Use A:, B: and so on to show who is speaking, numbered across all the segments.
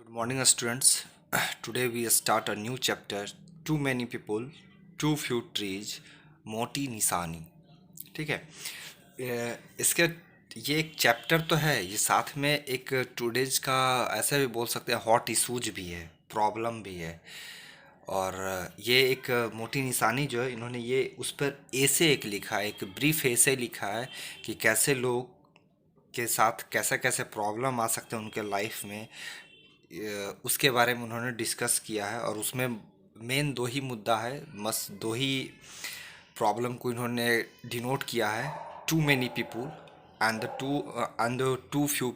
A: Good morning, students. Today we start a new chapter. Too many people, too few trees, मोटी निशानी. ठीक है. इसके ये एक चैप्टर तो है, ये साथ में एक टूडेज का ऐसे भी बोल सकते हैं हॉट इशूज भी है, प्रॉब्लम भी है. और ये एक मोटी निशानी जो है, इन्होंने ये उस पर ऐसे एक लिखा है, एक ब्रीफ ऐसे लिखा है कि कैसे लोग के साथ कैसे कैसे प्रॉब्लम आ सकते हैं उनके लाइफ में. उसके बारे में उन्होंने डिस्कस किया है और उसमें मेन दो ही मुद्दा है, बस दो ही प्रॉब्लम को इन्होंने डिनोट किया है. Too many people and the too few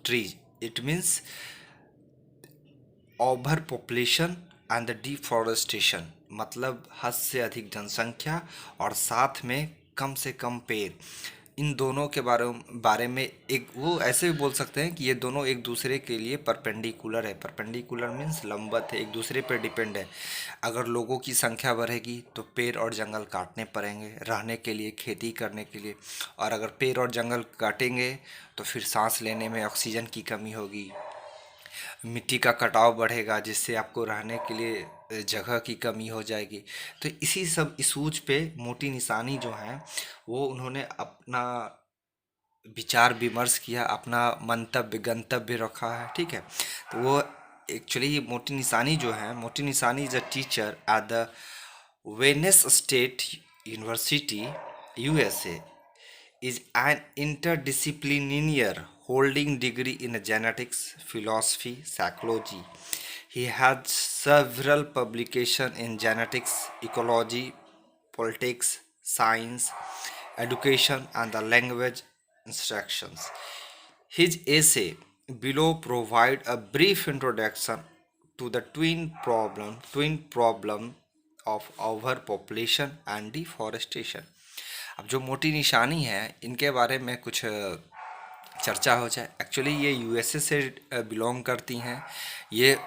A: trees. It means overpopulation and the deforestation, मतलब हद से अधिक जनसंख्या और साथ में कम से कम पेड़. इन दोनों के बारे में एक वो ऐसे भी बोल सकते हैं कि ये दोनों एक दूसरे के लिए परपेंडिकुलर है. परपेंडिकुलर मीन्स लंबवत है, एक दूसरे पर डिपेंड है. अगर लोगों की संख्या बढ़ेगी तो पेड़ और जंगल काटने पड़ेंगे रहने के लिए, खेती करने के लिए. और अगर पेड़ और जंगल काटेंगे तो फिर सांस लेने में ऑक्सीजन की कमी होगी, मिट्टी का कटाव बढ़ेगा जिससे आपको रहने के लिए जगह की कमी हो जाएगी. तो इसी सब इशूज पे मोटी निशानी जो है वो उन्होंने अपना विचार विमर्श किया, अपना मंतव्य गंतव्य रखा है. ठीक है. तो वो एक्चुअली ये मोटी निशानी जो है, मोटी निशानी is a teacher at the Venice state university USA. is an interdisciplinary holding degree in genetics, philosophy, psychology. He had several publications in genetics, ecology, politics, science, education, and the language instructions. His essay below provide a brief introduction to the twin problem of overpopulation and deforestation. अब जो मोटी निशानी है इनके बारे में कुछ चर्चा हो जाए. एक्चुअली ये यूएसए से बिलोंग करती हैं. ये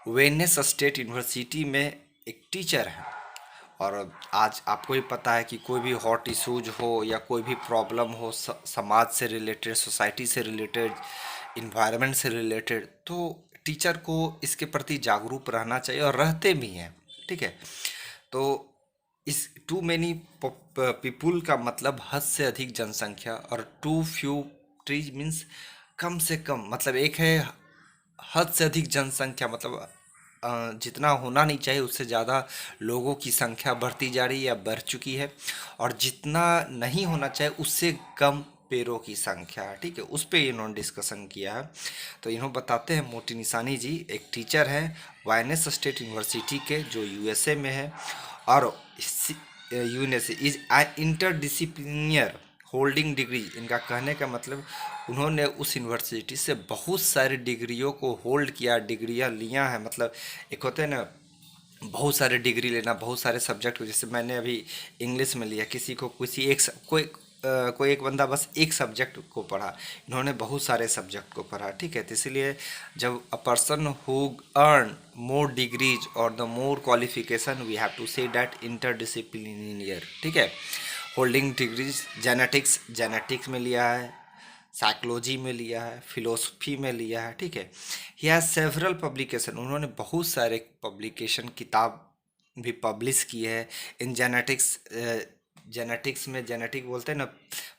A: वेनेस स्टेट यूनिवर्सिटी में एक टीचर है. और आज आपको ही पता है कि कोई भी हॉट इशूज हो या कोई भी प्रॉब्लम हो समाज से रिलेटेड, सोसाइटी से रिलेटेड, इन्वायरमेंट से रिलेटेड, तो टीचर को इसके प्रति जागरूक रहना चाहिए और रहते भी हैं. ठीक है. तो इस टू मैनी पीपुल का मतलब हद से अधिक जनसंख्या, और टू फ्यू ट्रीज मीन्स कम से कम, मतलब एक है हद से अधिक जनसंख्या, मतलब जितना होना नहीं चाहिए उससे ज़्यादा लोगों की संख्या बढ़ती जा रही है या बढ़ चुकी है, और जितना नहीं होना चाहिए उससे कम पेड़ों की संख्या है. ठीक है. उस पर इन्होंने डिस्कशन किया है. तो इन्होंने बताते हैं, मोटी निशानी जी एक टीचर है वायनेस स्टेट यूनिवर्सिटी के जो यूएसए में है. और यूएसए इज इंटरडिसिप्लिनियर होल्डिंग डिग्री. इनका कहने का मतलब उन्होंने उस यूनिवर्सिटी से बहुत सारी डिग्रियों को होल्ड किया, डिग्रियां लिया है. मतलब एक होता है ना बहुत सारे डिग्री लेना, बहुत सारे सब्जेक्ट. जैसे मैंने अभी इंग्लिश में लिया, किसी को किसी एक कोई एक बंदा बस एक सब्जेक्ट को पढ़ा, इन्होंने बहुत सारे सब्जेक्ट को पढ़ा. ठीक है. तो इसलिए जब a person who earn more degrees और the more qualification we have to say that interdisciplinary. ठीक है. होल्डिंग डिग्रीज जेनेटिक्स में लिया है, साइकोलॉजी में लिया है, फिलोसफी में लिया है. ठीक है. He has several publication. उन्होंने बहुत सारे पब्लिकेशन, किताब भी पब्लिश की है. इन जेनेटिक्स में, जेनेटिक बोलते हैं ना,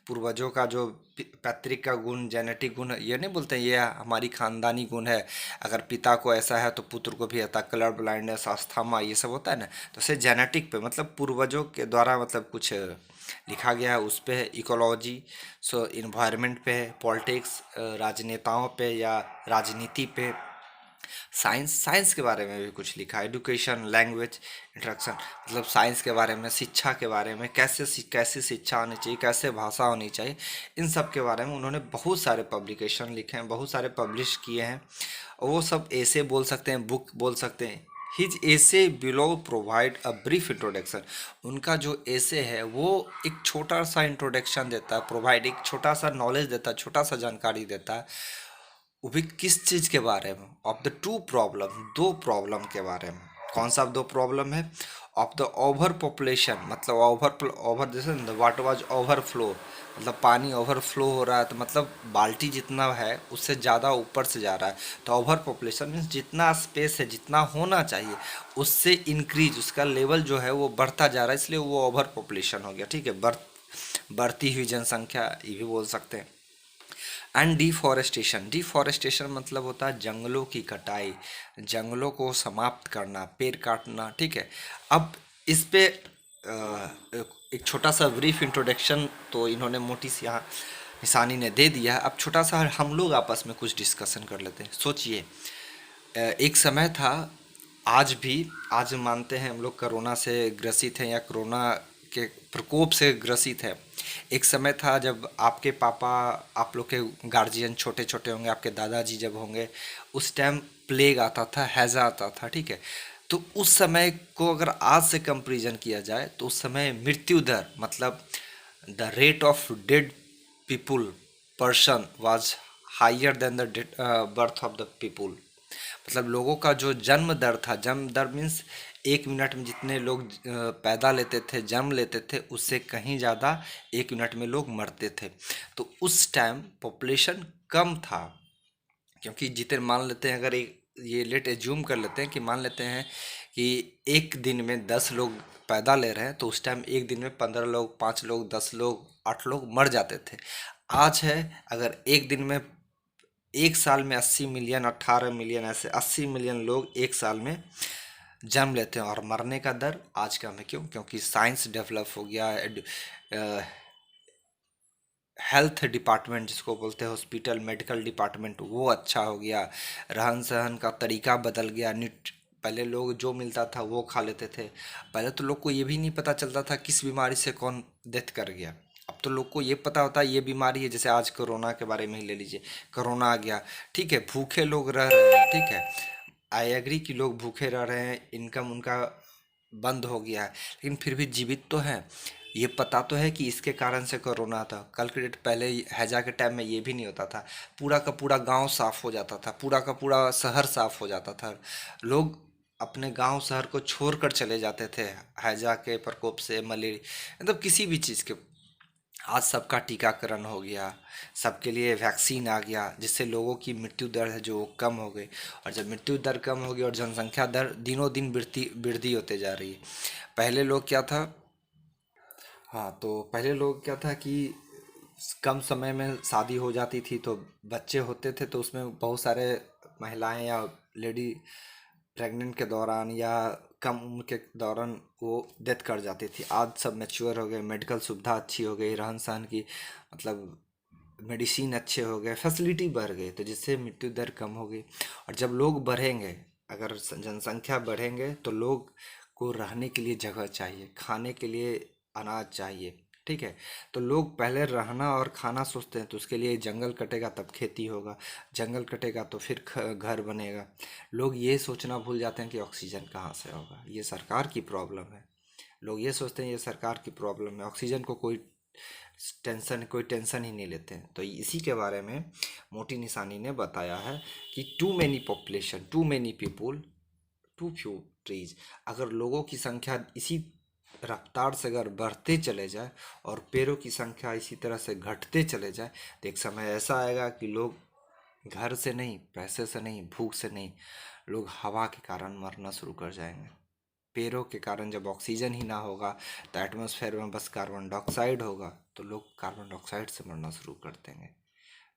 A: पूर्वजों का जो पैतृक का गुण, जेनेटिक गुण, ये नहीं बोलते हैं ये हमारी खानदानी गुण है, अगर पिता को ऐसा है तो पुत्र को भी आता. कलर ब्लाइंडनेस, अस्थमा, ये सब होता है ना, तो से जेनेटिक पे मतलब पूर्वजों के द्वारा मतलब कुछ लिखा गया है, उस पे है. इकोलॉजी, सो इन्वायरमेंट पे है. पॉलिटिक्स, राजनेताओं पे या राजनीति पे. साइंस के बारे में भी कुछ लिखा है. एडुकेशन, लैंग्वेज इंस्ट्रक्शन, मतलब साइंस के बारे में, शिक्षा के बारे में, कैसे शिक्षा होनी चाहिए, कैसे भाषा होनी चाहिए, इन सब के बारे में उन्होंने बहुत सारे पब्लिकेशन लिखे हैं, बहुत सारे पब्लिश किए हैं. वो सब ऐसे बोल सकते हैं, बुक बोल सकते हैं. हिज ऐसे below provide a brief introduction. उनका जो ऐसे है वो एक छोटा सा इंट्रोडक्शन देता है, प्रोवाइड एक छोटा सा नॉलेज देता है, छोटा सा जानकारी देता है. वो भी किस चीज़ के बारे में? ऑफ द टू प्रॉब्लम, दो प्रॉब्लम के बारे में. कौन सा दो प्रॉब्लम है? ऑफ द ओवर पॉपुलेशन, मतलब ओवर जैसे वाट वाज ओवरफ्लो, मतलब पानी ओवरफ्लो हो रहा है, तो मतलब बाल्टी जितना है उससे ज़्यादा ऊपर से जा रहा है। तो ओवर पॉपुलेशन मीन्स जितना स्पेस है, जितना होना चाहिए उससे इंक्रीज, उसका लेवल जो है वो बढ़ता जा रहा है, इसलिए वो ओवर पॉपुलेशन हो गया। ठीक है, बढ़ती हुई जनसंख्या ये भी बोल सकते हैं। एंड डिफॉरेस्टेशन, डिफॉरेस्टेशन मतलब होता है जंगलों की कटाई, जंगलों को समाप्त करना, पेड़ काटना। ठीक है, अब इस पे एक छोटा सा ब्रीफ इंट्रोडक्शन तो इन्होंने मोटी सी यहाँ निशानी ने दे दिया है। अब छोटा सा हम लोग आपस में कुछ डिस्कशन कर लेते हैं। सोचिए, एक समय था, आज भी, आज मानते हैं हम लोग कोरोना से ग्रसित हैं या कोरोना के प्रकोप से ग्रसित है। एक समय था जब आपके पापा, आप लोग के गार्जियन छोटे छोटे होंगे, आपके दादाजी जब होंगे, उस टाइम प्लेग आता था, हैजा आता था। ठीक है, तो उस समय को अगर आज से कंपेरिजन किया जाए तो उस समय मृत्यु दर, मतलब the rate of dead people person was higher than the birth of the people. मतलब लोगों का जो जन्म दर था, जन्म दर मीन्स एक मिनट में जितने लोग पैदा लेते थे, जन्म लेते थे, उससे कहीं ज़्यादा एक मिनट में लोग मरते थे। तो उस टाइम पॉपुलेशन कम था, क्योंकि जितने, मान लेते हैं, अगर एक ये लेट एज्यूम कर लेते हैं कि मान लेते हैं कि एक दिन में 10 लोग पैदा ले रहे हैं, तो उस टाइम एक दिन में 15 लोग, 5 लोग, 10 लोग, 8 लोग मर जाते थे। आज है, अगर एक दिन में, एक साल में 80 मिलियन, 18 मिलियन, ऐसे 80 मिलियन लोग एक साल में जन्म लेते हैं, और मरने का दर आज कम है। क्यों? क्योंकि साइंस डेवलप हो गया, हेल्थ डिपार्टमेंट जिसको बोलते हैं, हॉस्पिटल, मेडिकल डिपार्टमेंट, वो अच्छा हो गया, रहन सहन का तरीका बदल गया। पहले लोग जो मिलता था वो खा लेते थे। पहले तो लोग को ये भी नहीं पता चलता था किस बीमारी से कौन डेथ कर गया। अब तो लोग को ये पता होता है ये बीमारी है। जैसे आज कोरोना के बारे में ही ले लीजिए, कोरोना आ गया, ठीक है, भूखे लोग रह रहे हैं, ठीक है, आई एग्री कि लोग भूखे रह रहे हैं, इनकम उनका बंद हो गया है, लेकिन फिर भी जीवित तो है। ये पता तो है कि इसके कारण से कोरोना था। कल के डेट, पहले हैजा के टाइम में ये भी नहीं होता था, पूरा का पूरा गांव साफ हो जाता था, पूरा का पूरा शहर साफ हो जाता था, लोग अपने गांव शहर को छोड़कर चले जाते थे हैजा के प्रकोप से, मलेरिया, मतलब किसी भी चीज़ के। आज सबका टीकाकरण हो गया, सबके लिए वैक्सीन आ गया, जिससे लोगों की मृत्यु दर है जो कम हो गई। और जब मृत्यु दर कम होगी और जनसंख्या दर दिनों दिन वृद्धि होते जा रही है। पहले लोग क्या था, हाँ, तो पहले लोग क्या था कि कम समय में शादी हो जाती थी, तो बच्चे होते थे, तो उसमें बहुत सारे महिलाएं या लेडी प्रेग्नेंट के दौरान या कम उम्र के दौरान वो डेथ कर जाती थी। आज सब मैच्योर हो गए, मेडिकल सुविधा अच्छी हो गई, रहन सहन की, मतलब मेडिसिन अच्छे हो गए, फैसिलिटी बढ़ गई, तो जिससे मृत्यु दर कम हो गई। और जब लोग बढ़ेंगे, अगर जनसंख्या बढ़ेंगे, तो लोग को रहने के लिए जगह चाहिए, खाने के लिए अनाज चाहिए। ठीक है, तो लोग पहले रहना और खाना सोचते हैं, तो उसके लिए जंगल कटेगा तब खेती होगा, जंगल कटेगा तो फिर घर बनेगा। लोग ये सोचना भूल जाते हैं कि ऑक्सीजन कहाँ से होगा, ये सरकार की प्रॉब्लम है। लोग ये सोचते हैं ये सरकार की प्रॉब्लम है, ऑक्सीजन को कोई टेंशन ही नहीं लेते हैं। तो इसी के बारे में मोटी निशानी ने बताया है कि too many population, too many people, too few trees. अगर लोगों की संख्या इसी रफ्तार से अगर बढ़ते चले जाए और पेड़ों की संख्या इसी तरह से घटते चले जाए, तो एक समय ऐसा आएगा कि लोग घर से नहीं, पैसे से नहीं, भूख से नहीं, लोग हवा के कारण मरना शुरू कर जाएंगे। पेड़ों के कारण जब ऑक्सीजन ही ना होगा, तो एटमॉस्फेयर में बस कार्बन डाइऑक्साइड होगा, तो लोग कार्बन डाइऑक्साइड से मरना शुरू कर देंगे।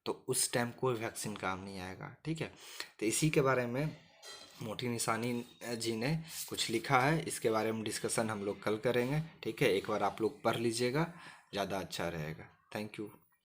A: तो उस टाइम कोई वैक्सीन काम नहीं आएगा। ठीक है, तो इसी के बारे में मोटी निशानी जी ने कुछ लिखा है, इसके बारे में डिस्कशन हम लोग कल करेंगे। ठीक है, एक बार आप लोग पढ़ लीजिएगा, ज़्यादा अच्छा रहेगा। Thank you.